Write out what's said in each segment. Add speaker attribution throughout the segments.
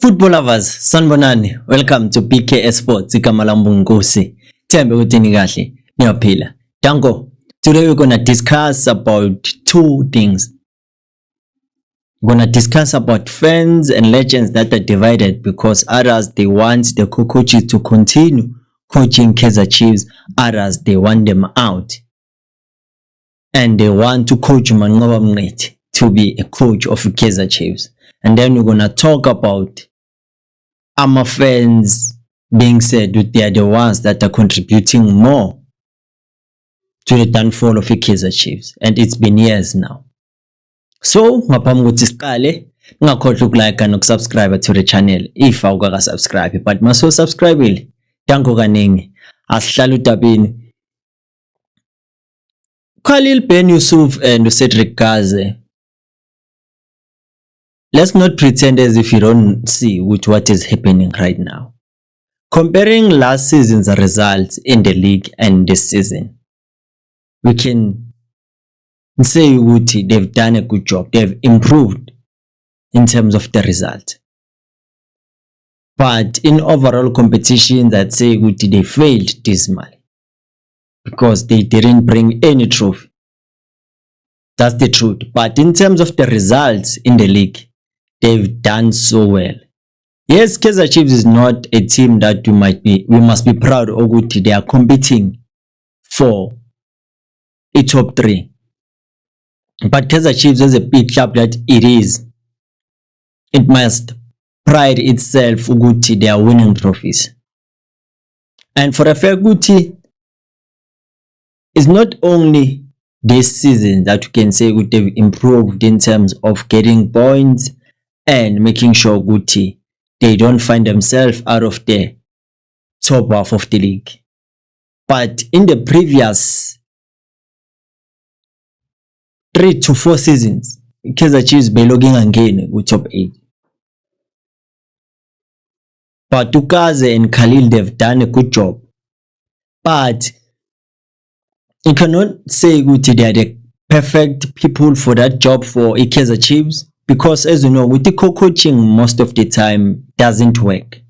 Speaker 1: Football lovers, sanibonani. Welcome to PKS Sports. Igama lami Nkosi. Thembe ukuthi ni kahle, niyaphila. Danko. Today we're going to discuss about two things. We're going to discuss about fans and legends that are divided because others they want the coaches to continue coaching Kaizer Chiefs, others they want them out. And they want to coach Manqoba Mngqithi to be a coach of Kaizer Chiefs. And then we're going to talk about AMA fans being said that they are the ones that are contributing more to the downfall of Kaizer Chiefs. And it's been years now. So, ngaphambi kokuthi siqale, ungakhohlwa ukulike nokusubscribe to the channel if awukaka subscribe. But maso subscribe, danko kaningi. Asihlala utabini. Khalil Ben Yusuf and Cedric Gaze. Let's not pretend as if you don't see what is happening right now. Comparing last season's results in the league and this season, we can say they've done a good job. They've improved in terms of the result. But in overall competition, I'd say they failed dismally because they didn't bring any trophy. That's the truth. But in terms of the results in the league, they've done so well. Yes, Kaizer Chiefs is not a team that we must be proud of. They are competing for a top 3. But Kaizer Chiefs is a big club that it is. It must pride itself they are winning trophies. And for a fair Guti, it's not only this season that you can say they've improved in terms of getting points and making sure Guti they don't find themselves out of the top half of the league. But in the previous 3 to 4 seasons, Kaizer Chiefs belonging again with top 8. But Tukaze and Khalil, they've done a good job. But you cannot say they are the perfect people for that job for Kaizer Chiefs. Because as you know, with the co-coaching most of the time doesn't work.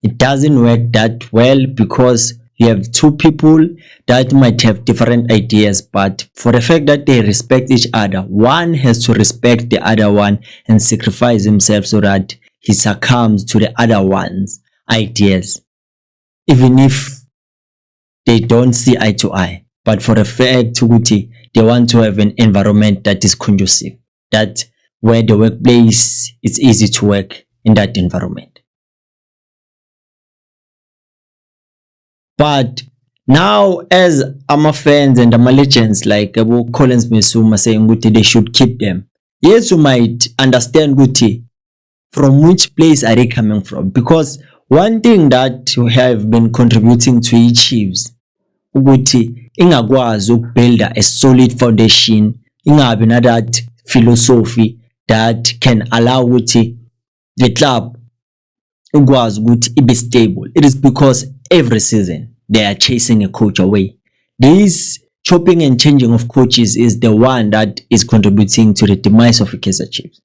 Speaker 1: It doesn't work that well because you have two people that might have different ideas, but for the fact that they respect each other, one has to respect the other one and sacrifice himself so that he succumbs to the other one's ideas. Even if they don't see eye to eye. But for the fact they want to have an environment that is conducive. That where the workplace, it's easy to work in that environment. But now, as AMA fans and AMA legends like Collins Misuma saying they should keep them. Yes, you might understand from which place are they coming from. Because one thing that you have been contributing to Chiefs, ingakwazi build a solid foundation, ingabi na that philosophy that can allow the club to be stable. It is because every season they are chasing a coach away. This chopping and changing of coaches is the one that is contributing to the demise of Kaizer Chiefs.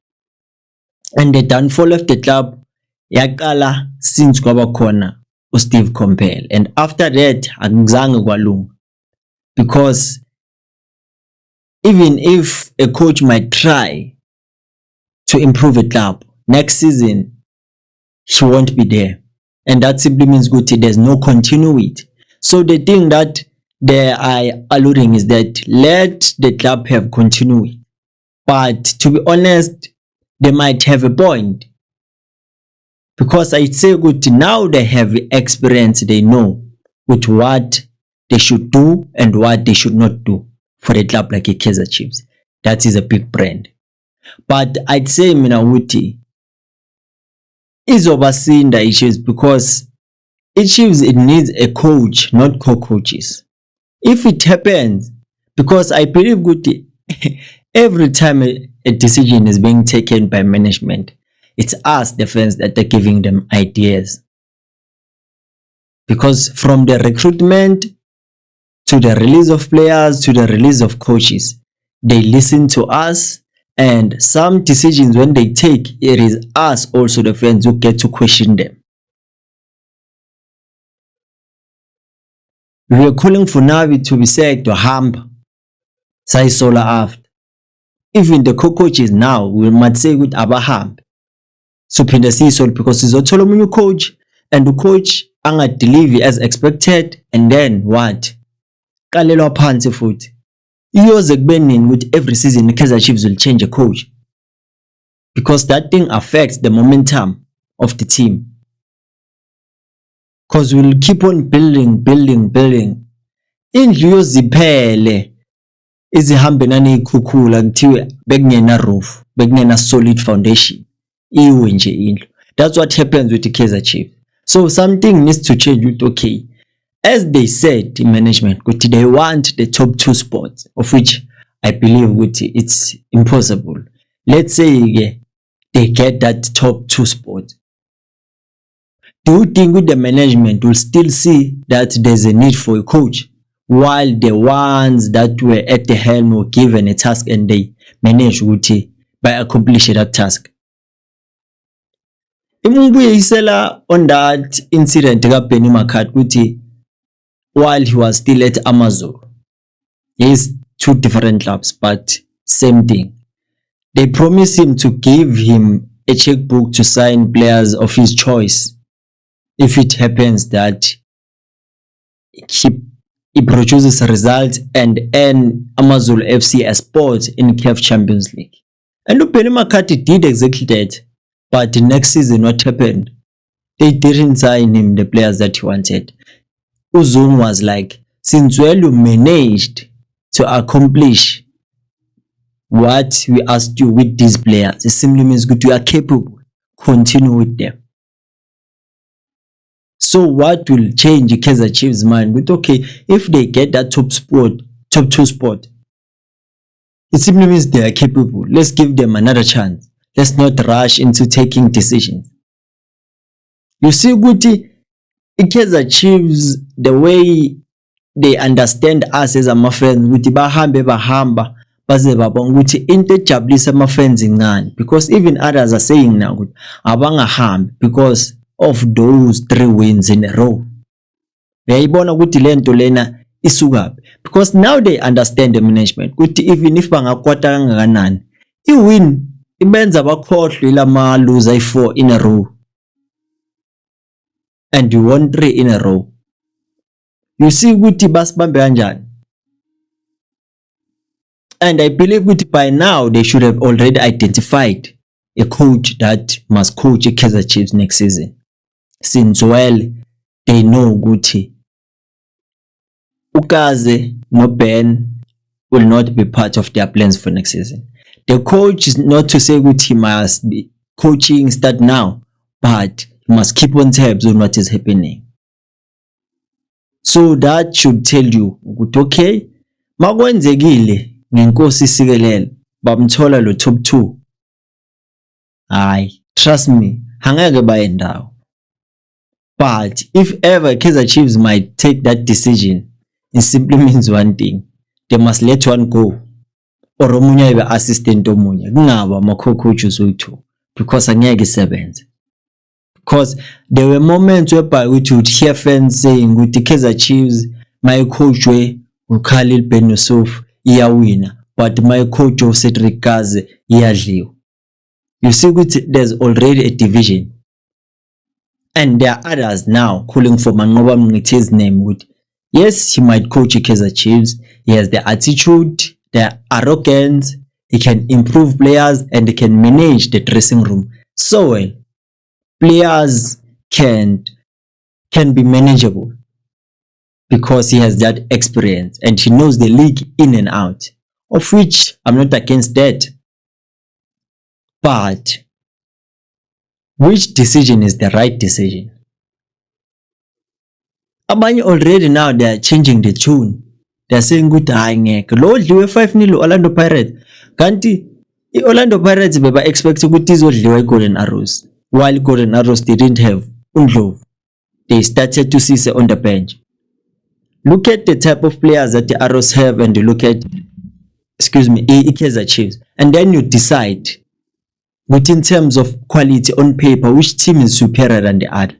Speaker 1: And the downfall of the club yakala since kwaba Steve Coppell. And after that akuzange kwalunga because even if a coach might try to improve a club, next season, he won't be there. And that simply means there's no continuity. So the thing that they are alluding is that let the club have continuity. But to be honest, they might have a point. Because I'd say now they have experience, they know with what they should do and what they should not do. For a club like Kaizer Chiefs, that is a big brand. But I'd say Minawuti is overseeing the issues because Chiefs it needs a coach, not co-coaches. If it happens, because I believe every time a decision is being taken by management, it's us, the fans, that are giving them ideas. Because from the recruitment to the release of players, to the release of coaches, they listen to us And some decisions when they take, it is us also the fans who get to question them. We were calling for Navi to be sacked or hamper. Sayisola after. Even the co-coaches now we might say with abahambe. Suphinde siyisole because sizothola omunye coach and the coach angadeliver as expected, and then what? Qalelwa phansi futhi. Iyoze kubenini with every season Kaizer Chiefs will change a coach, because that thing affects the momentum of the team. Because we'll keep on building. Indlu yoziphele izihambe naney'khukhula kuthiwe bekungena roof, bekungena solid foundation, iwe nje indlu. That's what happens with the Kaizer Chiefs. So something needs to change with okay. As they said in management, they want the top 2 spots, of which I believe it's impossible. Let's say they get that top 2 spot. Do you think with the management will still see that there's a need for a coach, while the ones that were at the helm were given a task and they managed by accomplishing that task? Imubuyisela on that incident kaBenny McCarthy while he was still at Amazon. He's 2 different clubs, but same thing. They promised him to give him a checkbook to sign players of his choice if it happens that he produces a result and earn Amazon FC a spot in CAF Champions League. And Benny McCarthy did exactly that. But the next season, what happened? They didn't sign him the players that he wanted. Uzum was like, since you managed to accomplish what we asked you with these players, it simply means that you are capable. Continue with them. So what will change Kaizer Chiefs' mind? With okay, if they get that top 2 spot, it simply means they are capable. Let's give them another chance. Let's not rush into taking decisions. You see, Guti, Kaizer Chiefs, the way they understand us as ama-fans, ukuthi bahamba baze babona ukuthi into ejabulisa ama-fans incane, because even others are saying now ukuthi abangahambi because of those 3 wins in a row. Uyayibona ukuthi lento lena isukaphi, because now they understand the management ukuthi even if bangakwata kangakanani, i-win ibenza bakhohlwe lama loser 4 in a row, and you won 3 in a row. You see ukuthi basibambe kanjani. And I believe ukuthi by now they should have already identified a coach that must coach Kaizer Chiefs next season, since well they know ukuthi Ukaze no Ben will not be part of their plans for next season. The coach is not to say that he must be coaching start now, but he must keep on tabs on what is happening. So that should tell you ukuthi okay, makwenzekile ngenkosi isikelele bamthola lo top 2. Trust me, hangeke baye ndawo. But if ever Kaizer Chiefs might take that decision, it simply means one thing: they must let one go, or omunye ibe assistant omunye, kungaba ama co-coaches wethu, because angeke isebenze. Because there were moments whereby we would hear fans saying with the Kaizer Chiefs, my coach Khalil Ben Yusuf iyawina, but my coach Cedric Kaze iyadliwa. You see, there's already a division, and there are others now calling for Manqoba Mngithi's name. Yes, he might coach Kaizer Chiefs. He has the attitude, the arrogance. He can improve players and he can manage the dressing room so well. Players can be manageable because he has that experience and he knows the league in and out, of which I'm not against that. But which decision is the right decision? Abanye already now they are changing the tune. They are saying good ngeke lo dliwe 5-0 Orlando Pirates. Kanti Orlando Pirates beba expect ukuthi izodliwa iGolden Arrows, while Golden Arrows didn't have uNdlovu. They started to see on the bench. Look at the type of players that the Arrows have and look at Kaizer Chiefs. and then you decide within terms of quality on paper which team is superior than the other.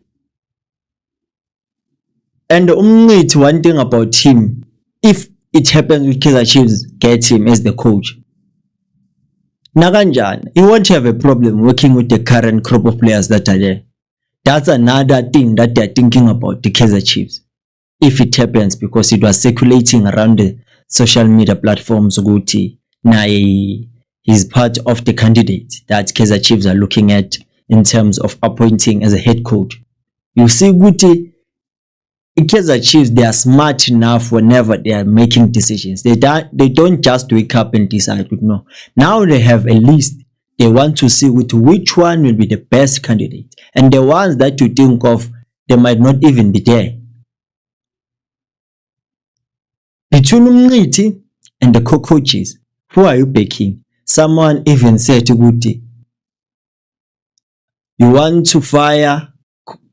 Speaker 1: And one thing about him, if it happens with Kaizer Chiefs get him as the coach, Naganjan, he won't have a problem working with the current crop of players that are there. That's another thing that they're thinking about the Kaizer Chiefs. If it happens, because it was circulating around the social media platforms, Guti, he's part of the candidate that Kaizer Chiefs are looking at in terms of appointing as a head coach. You see, Guti, Kaizer Chiefs, they are smart enough whenever they are making decisions. They don't just wake up and decide. No. Now they have a list. They want to see which one will be the best candidate. And the ones that you think of, they might not even be there. Between Umniti and the co-coaches, who are you backing? Someone even said to Guti, you want to fire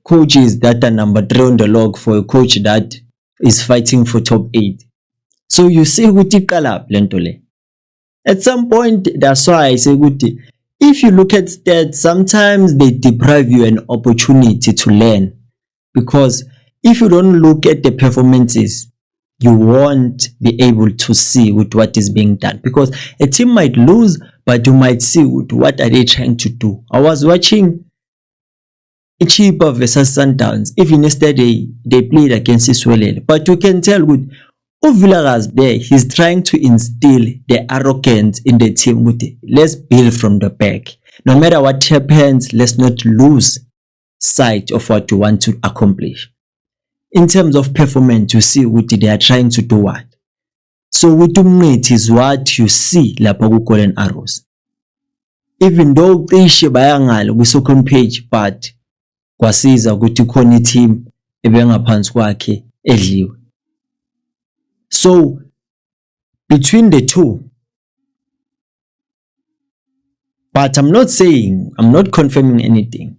Speaker 1: coaches that are number 3 on the log for a coach that is fighting for top 8. So you see Guti Kalab Lentole. At some point, that's why I say Guti, if you look at stats, sometimes they deprive you an opportunity to learn. Because if you don't look at the performances, you won't be able to see with what is being done. Because a team might lose, but you might see with what are they trying to do. I was watching Chippa versus Sundowns. Even yesterday, they played against Iswelele. But you can tell with Villarreal there, he's trying to instill the arrogance in the team. With let's build from the back. No matter what happens, let's not lose sight of what we want to accomplish. In terms of performance, you see what they are trying to do what. So with Umniti is what you see lapha ku Golden Arrows. Even though cishe bayangalo ku second page, but kwasiza ukuthi khona team ebengaphansi kwakhe edliwe. So between the two, but I'm not confirming anything.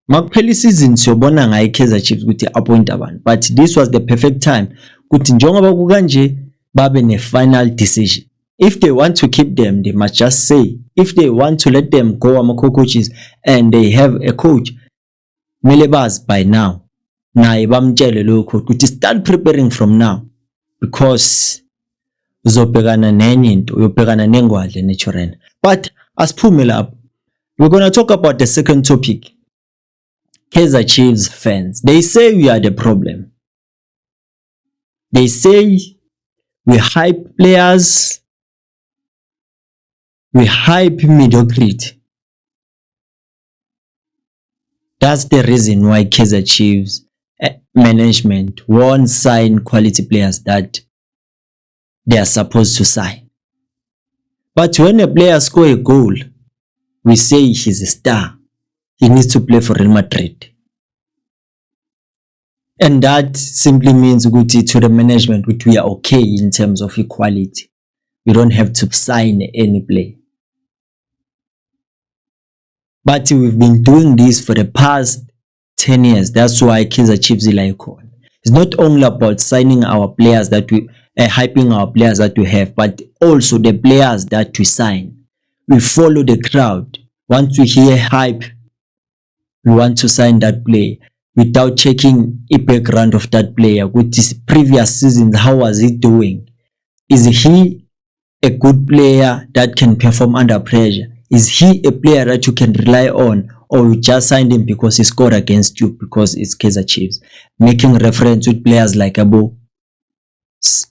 Speaker 1: Makuphela season siyobona ngayi Kaizer Chiefs ukuthi appoint abantu, but this was the perfect time ukuthi njengoba kukanje babe ne final decision. If they want to keep them, they must just say. If they want to let them go ama-coaches and they have a coach, Melebas by now, naye bamtshele lo coach ukuthi start preparing from now, because uzobhekana nenye into, uyobhekana nengwadle naturally. But asiphume lapho, we're going to talk about the second topic. Kaizer Chiefs fans, they say we are the problem. They say we hype players, we hype mediocrity. That's the reason why Kaizer Chiefs management won't sign quality players that they are supposed to sign. But when a player scores a goal, we say he's a star. He needs to play for Real Madrid. And that simply means to the management, which we are okay in terms of equality. We don't have to sign any player. But we've been doing this for the past 10 years. That's why Kaizer Chiefs is like on. It's not only about signing our players that we hyping our players that we have, but also the players that we sign. We follow the crowd. Once we hear hype, we want to sign that player without checking the background of that player. With his previous season, how was he doing? Is he a good player that can perform under pressure? Is he a player that you can rely on, or you just signed him because he scored against you because it's Kaizer Chiefs? Making reference with players like Abu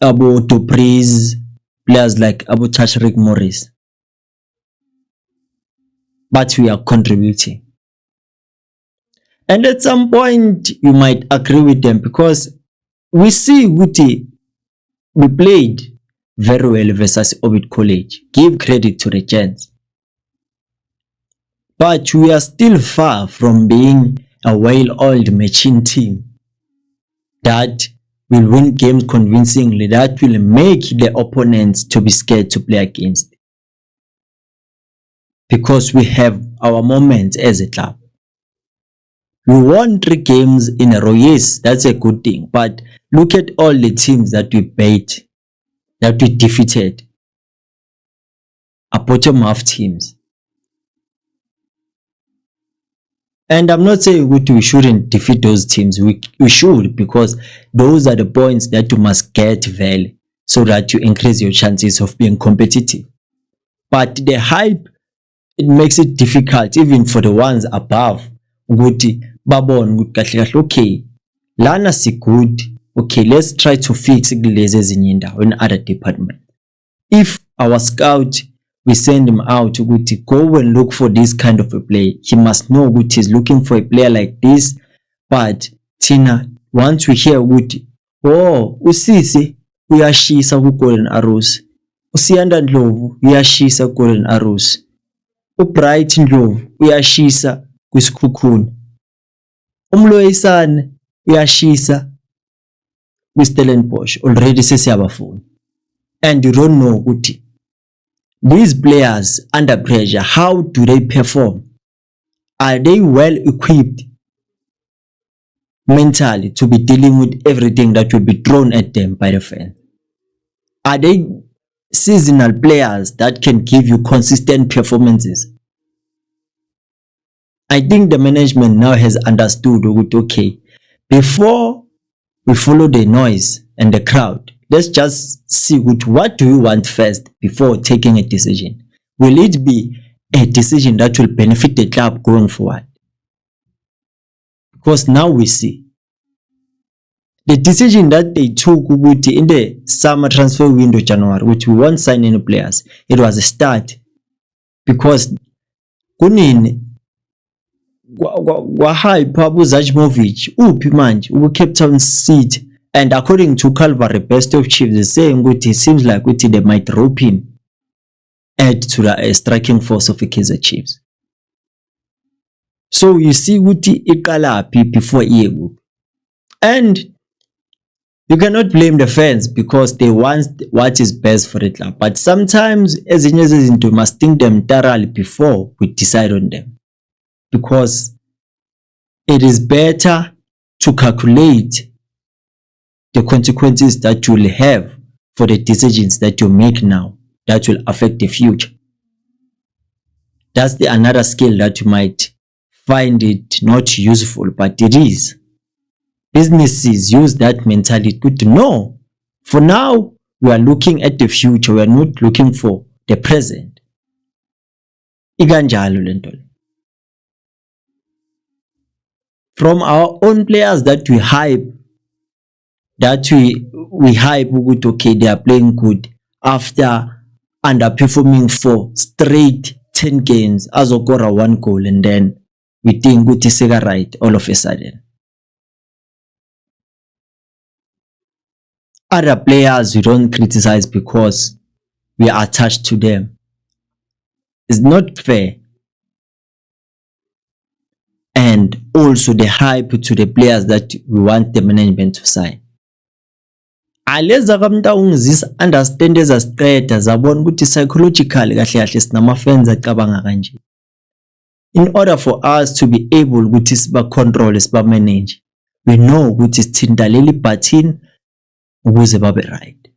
Speaker 1: Dupreez, players like Abu Tashrik Morris. But we are contributing. And at some point, you might agree with them, because we see Guti, we played very well versus Orbit College. Give credit to the gents. But we are still far from being a well-oiled machine team that will win games convincingly, that will make the opponents to be scared to play against. Because we have our moments as a club. We won 3 games in a row. Yes, that's a good thing. But look at all the teams that we beat, that we defeated. are bottom half teams. And I'm not saying we shouldn't defeat those teams. We should, because those are the points that you must get value so that you increase your chances of being competitive. But the hype, it makes it difficult even for the ones above. Ukuthi babone ukuthi kahle kahle, okay, lana si good, okay, let's try to fix kulezi ezinye indawo in other department. If our scout, we send him out ukuthi go and look for this kind of a player, he must know ukuthi he's looking for a player like this. But Tina, once we hear ukuthi oh uSisi uyashisa ku Golden Arrows, uSiyanda Ndlovu uyashisa ku Golden Arrows, uBright Ndlovu uyashisa kwisikhukhuni, uMloyisane uyashisa kwiStellenbosch, already sesiyabafuna. And you don't know ukuthi these players under pressure, how do they perform? Are they well equipped mentally to be dealing with everything that will be thrown at them by the fans? Are they seasonal players that can give you consistent performances? I think the management now has understood, okay, before we follow the noise and the crowd, let's just see what do we want first before taking a decision. Will it be a decision that will benefit the club going forward? Because now we see the decision that they took in the summer transfer window January, which we won't sign any players, it was a start. Because kunini hype Abu Zajmovic uphi manje Cape Town City, and according to Calvary, best of Chiefs, is saying it seems like they might rope him add to the striking force of Kaizer Chiefs. So you see iqalapi before iye. And you cannot blame the fans because they want what is best for the club. But sometimes ezinye zezinto must think them thoroughly before we decide on them. Because it is better to calculate the consequences that you will have for the decisions that you make now that will affect the future. That's another skill that you might find it not useful, but it is. Businesses use that mentality to know. For now, we are looking at the future. We are not looking for the present. Ikanjalo lento. From our own players that we hype, okay, they are playing good after underperforming for straight 10 games, azokora 1 goal, and then we think it's right all of a sudden. Other players we don't criticize because we are attached to them. It's not fair. And also the hype to the players that we want the management to sign. Aleza kamnta ungizisa understand ezastreta zabona ukuthi psychologically kahle kahle sinama fans acabanga kanje. In order for us to be able ukuthi siba control siba manage, we know ukuthi sithinta leli button ukuze babe right.